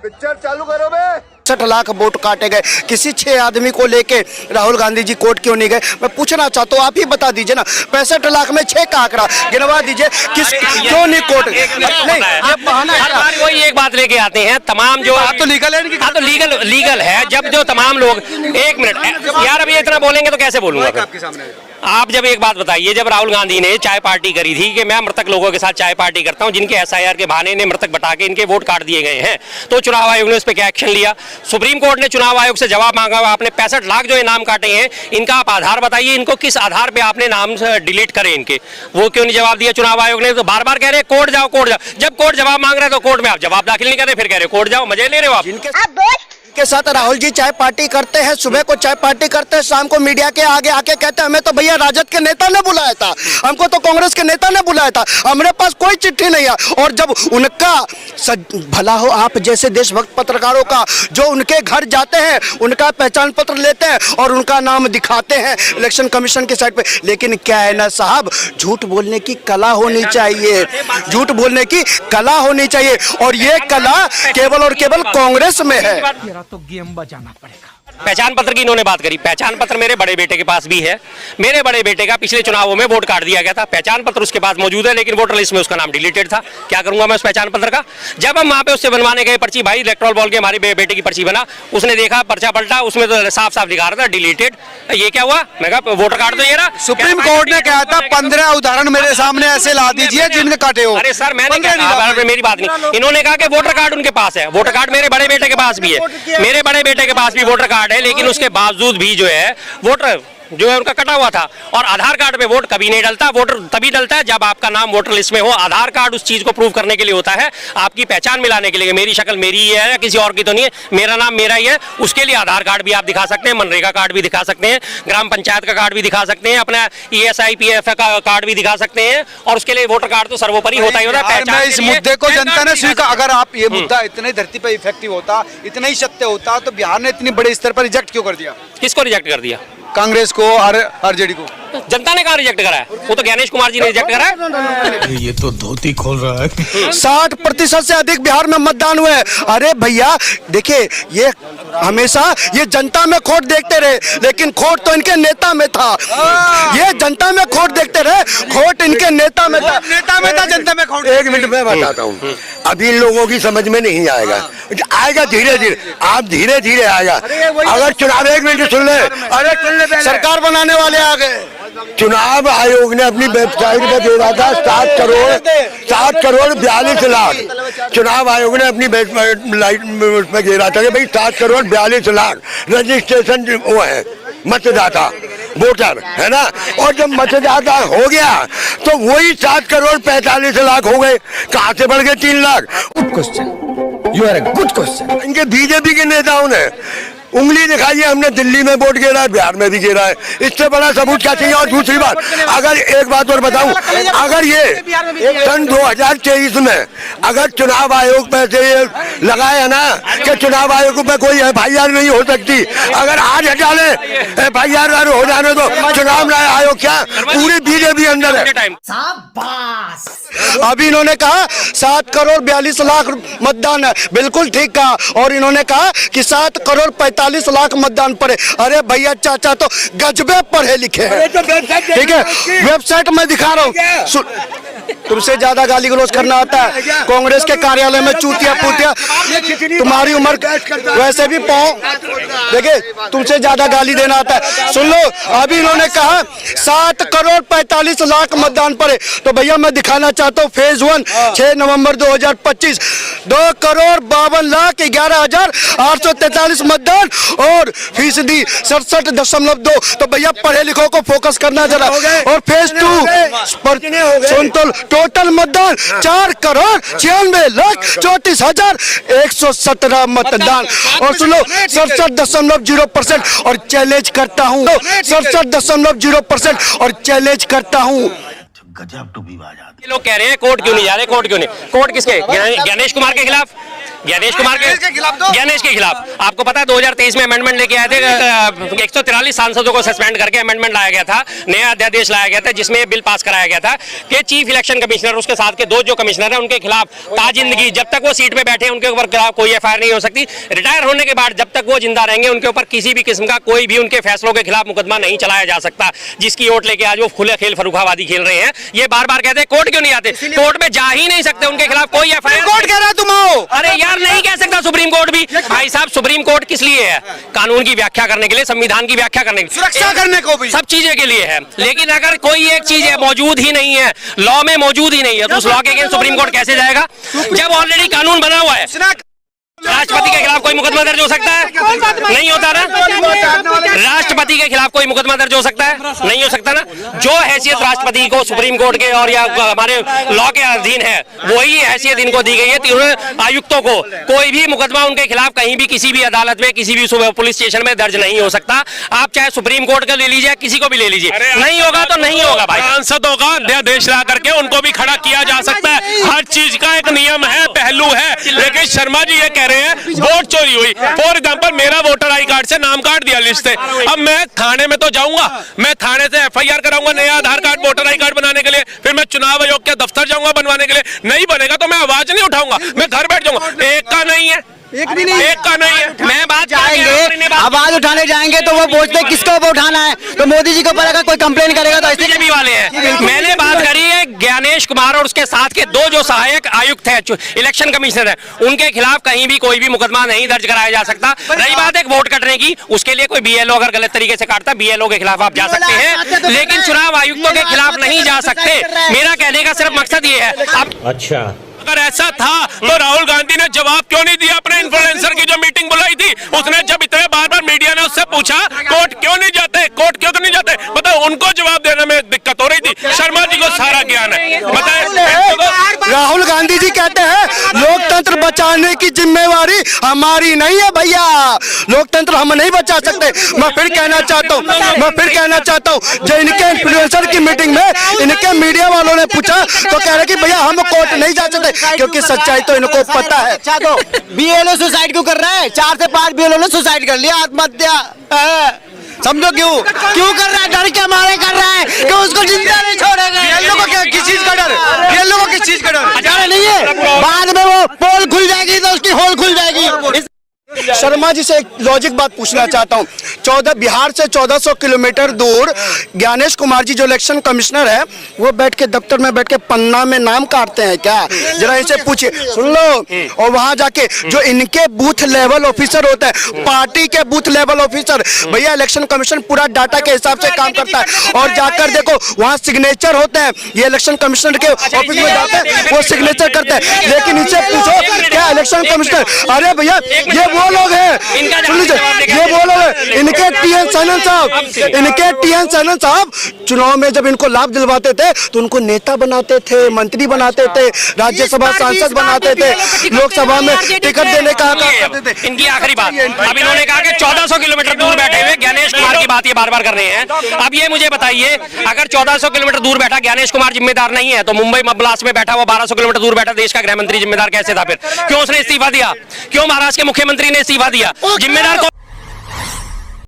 Picture चालू करो बे। 60 lakh vote काटे गए, किसी 6 आदमी को लेके राहुल गांधी जी कोर्ट क्यों नहीं गए? मैं पूछना चाहता हूँ, आप ही बता दीजिए ना। 65 लाख में 6 का आंकड़ा गिनवा दीजिए, किस क्यों नहीं कोर्ट? नहीं, ये बहाना है। वही एक बात लेके आते हैं तमाम जो आप तो लीगल है, हाँ तो लीगल है। जब जो तमाम लोग, एक मिनट यार, अभी इतना बोलेंगे तो कैसे बोलूंगा? आपके सामने आप जब एक बात बताइए, जब राहुल गांधी ने चाय पार्टी करी थी कि मैं मृतक लोगों के साथ चाय पार्टी करता हूं, जिनके SIR के बहाने ने मृतक बता के इनके वोट काट दिए गए हैं, तो चुनाव आयोग ने उस पर क्या एक्शन लिया? सुप्रीम कोर्ट ने चुनाव आयोग से जवाब मांगा, आपने 65 लाख जो इनाम काटे हैं, इनका आप आधार बताइए, इनको किस आधार पे आपने नाम डिलीट करे इनके? वो क्यों नहीं जवाब दिया चुनाव आयोग ने? तो बार बार कह रहे हैं कोर्ट जाओ। जब कोर्ट जवाब मांग रहे हैं तो कोर्ट में आप जवाब दाखिल नहीं कर रहे, फिर कह रहे कोर्ट जाओ। मजे ले रहे हो आप? के साथ राहुल जी चाय पार्टी करते हैं, सुबह को चाय पार्टी करते हैं, शाम को मीडिया के आगे आके कहते हैं हमें तो भैया राजद के नेता ने बुलाया था, हमको तो कांग्रेस के नेता ने बुलाया था, हमारे पास कोई चिट्ठी नहीं है। और जब उनका भला हो आप जैसे देशभक्त पत्रकारों का, जो उनके घर जाते हैं, उनका पहचान पत्र लेते हैं और उनका नाम दिखाते हैं इलेक्शन कमीशन के साइट पे। लेकिन क्या है ना साहब, झूठ बोलने की कला होनी चाहिए, झूठ बोलने की कला होनी चाहिए, और ये कला केवल और केवल कांग्रेस में है। तो गेम बजाना पड़ेगा। पहचान पत्र की इन्होंने बात करी। पहचान पत्र मेरे बड़े बेटे के पास भी है। मेरे बड़े बेटे का पिछले चुनावों में वोट काट दिया गया था, पहचान पत्र उसके पास मौजूद है, लेकिन वोटर लिस्ट में उसका नाम डिलीटेड था। क्या करूंगा मैं उस पहचान पत्र का? जब हम वहां पे उससे बनवाने गए पर्ची, भाई इलेक्ट्रॉल बॉल के हमारे बेटे की पर्ची बना, उसने देखा पर्चा पलटा, उसमें तो साफ साफ लिखा रहा था डिलीटेड। ये क्या हुआ? मैं कहा वोटर कार्ड तो ये रहा। सुप्रीम कोर्ट ने कहा था 15 उदाहरण मेरे सामने ऐसे ला दीजिए जिनके काटे हो। अरे सर, मैंने मेरी बात नहीं, इन्होंने कहा कि वोटर कार्ड उनके पास है। वोटर कार्ड मेरे बड़े बेटे के पास भी है, मेरे बड़े बेटे के पास भी वोटर कार्ड है, लेकिन उसके बावजूद भी जो है वोटर जो है उनका कटा हुआ था। और आधार कार्ड पे वोट कभी नहीं डलता। वोटर तभी डलता है जब आपका नाम वोटर लिस्ट में हो। आधार कार्ड उस चीज को प्रूव करने के लिए होता है, आपकी पहचान मिलाने के लिए। मेरी शक्ल मेरी ही है या किसी और की तो नहीं है, मेरा नाम मेरा ही है। उसके लिए आधार कार्ड भी आप दिखा सकते हैं, मनरेगा कार्ड भी दिखा सकते हैं, ग्राम पंचायत का कार्ड भी दिखा सकते हैं, अपना ESIPF का कार्ड भी दिखा सकते हैं, और उसके लिए वोटर कार्ड तो सर्वोपरि होता ही होता है। मैं इस मुद्दे को जनता ने स्वीकार, अगर आप ये मुद्दा इतने धरती पर इफेक्टिव होता, इतना ही सत्य होता, तो बिहार ने इतनी बड़े स्तर पर रिजेक्ट क्यों कर दिया? किसको रिजेक्ट कर दिया? कांग्रेस को, RJD को। जनता ने कहा रिजेक्ट करा है? वो तो ज्ञानेश कुमार जी ने रिजेक्ट करा है। ये तो धोती खोल रहा है। 60% से अधिक बिहार में मतदान हुए। अरे भैया देखिए, ये हमेशा ये जनता में खोट देखते रहे, लेकिन खोट तो इनके नेता में था। ये जनता में खोट देखते रहे, खोट इनके नेता में था। नेता में था, जनता में खोट। एक मिनट में बताता हूँ, अभी इन लोगों की समझ में नहीं आएगा, आएगा धीरे धीरे, आप धीरे धीरे आएगा। अगर चुनाव, एक मिनट सुन ले, अरे सुन ले, सरकार बनाने वाले आ गए। चुनाव आयोग ने अपनी वेबसाइट पे दे रहा था 7 करोड़ 42 लाख। चुनाव आयोग ने अपनी वेबसाइट में दे रहा था कि भाई 7 करोड़ 42 लाख रजिस्ट्रेशन वो है, मतदाता वोटर है ना। और जब मतदाता हो गया तो वही 7 करोड़ 45 लाख हो गए। कहाँ से बढ़ गए 3 lakh? Good question, you are a good question. इनके बीजेपी के नेताओं ने उंगली दिखाई है, हमने दिल्ली में वोट गिरा है, बिहार में भी गिरा है, इससे बड़ा सबूत क्या चाहिए? और दूसरी बात, अगर एक बात और बताऊं, अगर ये सन 2023 में अगर चुनाव आयोग पे से ये लगाया ना कि चुनाव आयोग पे कोई FIR नहीं हो सकती, अगर आज हटा ले FIR हो जाने तो चुनाव आयोग क्या पूरी बीजेपी अंदर है। अभी इन्होंने कहा 7 करोड़ 42 लाख मतदान है, बिल्कुल ठीक कहा। और इन्होंने कहा कि 7 करोड़ 45 लाख मतदान पड़े। अरे भैया चाचा तो गजबे पढ़े लिखे हैं, ठीक है? वेबसाइट में दिखा रहा हूँ, तुमसे ज्यादा गाली गलौज करना आता है। कांग्रेस के कार्यालय में चूतिया पूतिया, तुम्हारी उम्र वैसे भी पाओ, देखिए तुमसे ज्यादा गाली देना आता है। सुन लो, अभी इन्होंने कहा 7 करोड़ 45 लाख मतदान पड़े। तो भैया मैं दिखाना चाहता हूँ फेज 1 6 नवंबर 2025 2 करोड़ 52 लाख 11,843 मतदान और फीसदी 67.2। तो भैया पढ़े लिखों को फोकस करना जरा। और फेज 2 पर सुन तो टोटल मतदान 4 करोड़ 96 लाख 34,117 मतदान। और सुनो 67.0% और चैलेंज करता हूँ, 67.0% और चैलेंज करता हूँ। ये लोग कह रहे हैं कोर्ट क्यों नहीं जा रहे, कोर्ट क्यों नहीं? कोर्ट किसके? ज्ञानेश कुमार के खिलाफ? ज्ञानेश कुमार के ज्ञानेश के खिलाफ आपको पता है 2023 में अमेंडमेंट लेके आए थे, 143 सांसदों को सस्पेंड करके अमेंडमेंट लाया गया था, नया अध्यादेश लाया गया था जिसमें ये बिल पास कराया गया था कि चीफ इलेक्शन कमिश्नर उसके साथ के दो जो कमिश्नर हैं उनके खिलाफ ताजिंदगी जब तक वो सीट पे बैठे उनके ऊपर खिलाफ कोई एफआईआर नहीं हो सकती। रिटायर होने के बाद जब तक वो जिंदा रहेंगे उनके ऊपर किसी भी किस्म का कोई भी उनके फैसलों के खिलाफ मुकदमा नहीं चलाया जा सकता। जिसकी वोट लेके आज वो खुले खेल फरुखाबादी खेल रहे हैं, ये बार बार कहते हैं कोर्ट क्यों नहीं आते, कोर्ट में जा ही नहीं सकते, उनके खिलाफ कोई एफआईआर। कोर्ट कह रहा है तुम आओ। अरे यार नहीं कह सकता सुप्रीम कोर्ट भी। भाई साहब सुप्रीम कोर्ट किस लिए है? कानून की व्याख्या करने के लिए, संविधान की व्याख्या करने के लिए, सुरक्षा करने को भी, सब चीजें के लिए है। लेकिन अगर कोई एक चीज है मौजूद ही नहीं है, लॉ में मौजूद ही नहीं है, तो उस लॉ के अगेंस्ट सुप्रीम कोर्ट कैसे जाएगा जब ऑलरेडी कानून बना हुआ है? राष्ट्रपति के खिलाफ कोई मुकदमा दर्ज हो सकता है? नहीं होता ना। राष्ट्रपति के खिलाफ कोई मुकदमा दर्ज हो सकता है? नहीं हो सकता ना। जो हैसियत राष्ट्रपति को सुप्रीम कोर्ट के और या हमारे लॉ के अधीन है वही हैसियत इनको दी गई है। तीनों आयुक्तों को कोई भी मुकदमा उनके खिलाफ कहीं भी किसी भी अदालत में किसी भी पुलिस स्टेशन में दर्ज नहीं हो सकता। आप चाहे सुप्रीम कोर्ट का ले लीजिए, किसी को भी ले लीजिए, नहीं होगा तो नहीं होगा भाई। सांसदों का अध्यादेश ला करके उनको भी खड़ा किया जा सकता है। हर चीज का एक नियम है, पहलू है। लेकिन शर्मा जी ये कह रहे हैं वोट चोरी हुई। फॉर एग्जांपल मेरा वोटर आई कार्ड से नाम काट दिया लिस्ट से, अब मैं थाने में तो जाऊंगा, मैं थाने से एफआईआर कराऊंगा नया आधार कार्ड वोटर आई कार्ड बनाने के लिए, फिर मैं चुनाव आयोग के दफ्तर जाऊंगा बनवाने के लिए। नहीं बनेगा तो मैं आवाज नहीं उठाऊंगा, मैं घर बैठ जाऊंगा। एक का नहीं है, एक भी नहीं, एक का नहीं है। मैं बात जाएंगे, आवाज उठाने जाएंगे तो वो पूछते किसको उठाना है, तो मोदी जी को ऊपर अगर कोई कंप्लेन करेगा तो ऐसे बीजेपी वाले हैं। मैंने बात करी है ज्ञानेश कुमार और उसके साथ के दो जो सहायक आयुक्त हैं, इलेक्शन कमिश्नर है, उनके खिलाफ कहीं भी कोई भी मुकदमा नहीं दर्ज कराया जा सकता। रही बात एक वोट कटने की, उसके लिए कोई बीएलओ अगर गलत तरीके से काटता, बीएलओ के खिलाफ आप जा सकते हैं, लेकिन चुनाव आयुक्तों के खिलाफ नहीं जा सकते। मेरा कहने का सिर्फ मकसद ये है। अच्छा, अगर ऐसा था तो राहुल गांधी ने जवाब क्यों नहीं दिया अपने इन्फ्लुएंसर की जो मीटिंग बुलाई थी? उसने जब इतने बार बार मीडिया ने उससे पूछा कोर्ट क्यों नहीं जाते, कोर्ट क्यों नहीं जाते, बताओ उनको जवाब देने में दिक्कत हो रही थी। शर्मा जी को सारा ज्ञान है, बताएं। राहुल गांधी जी कहते हैं लोकतंत्र बचाने की जिम्मेवारी हमारी नहीं है भैया, लोकतंत्र हम नहीं बचा सकते। मैं फिर कहना चाहता हूँ जो इनके इन्फ्लुएंसर की मीटिंग में इनके मीडिया वालों ने पूछा तो कह रहे कि भैया हम कोर्ट नहीं जा सकते, क्योंकि सच्चाई तो इनको पता है। अच्छा तो बीएलओ सुसाइड क्यों कर रहा है? 4 से 5 बीएलओ ने सुसाइड कर लिया, आत्महत्या। समझो क्यों कर रहा है? डर के मारे कर रहा है कि उसको जिंदा नहीं छोड़ेगा। बीएलओ को क्या, किस चीज का डर? बीएलओ को किस चीज का डर? डर नहीं है, बाद में वो पोल खुल जाएगी तो उसकी होल खुल जाएगी। शर्मा जी से एक लॉजिक बात पूछना चाहता हूँ। बिहार से 1400 किलोमीटर दूर ज्ञानेश कुमार जी जो इलेक्शन कमिश्नर है वो बैठ के दफ्तर में बैठ के पन्ना में नाम काटते हैं क्या? जरा इनसे पूछिए, सुन लो। और वहां जाके जो इनके बूथ लेवल ऑफिसर होते हैं, पार्टी के बूथ लेवल ऑफिसर, भैया इलेक्शन कमीशन पूरा डाटा के हिसाब से काम करता है। और जाकर देखो वहाँ सिग्नेचर होते हैं, ये इलेक्शन कमिश्नर के ऑफिस में जाते हैं वो सिग्नेचर करते हैं। लेकिन इनसे पूछो क्या इलेक्शन कमिश्नर, अरे भैया ये वो लोग हैं, सुन लीजिए, ये वो लोग हैं, इनके टीएन सैनन साहब चुनाव में जब इनको लाभ दिलवाते थे तो उनको नेता बनाते थे, मंत्री बनाते थे, राज्यसभा सांसद बनाते थे, लोकसभा में टिकट देने का करते थे। इनकी आखिरी बात, अब इन्होंने कहा कि 1400 किलोमीटर दूर बैठे हुए ज्ञानेश कुमार की बात ये बार बार कर रहे हैं। अब ये मुझे बताइए, अगर 1400 किलोमीटर दूर बैठा ज्ञानेश कुमार जिम्मेदार नहीं है तो मुंबई ब्लास्ट में बैठा हुआ 1200 किलोमीटर दूर बैठा देश का गृह मंत्री जिम्मेदार कैसे था? फिर क्यों उसने इस्तीफा दिया? क्यों महाराष्ट्र के मुख्यमंत्री ने इस्तीफा दिया? जिम्मेदार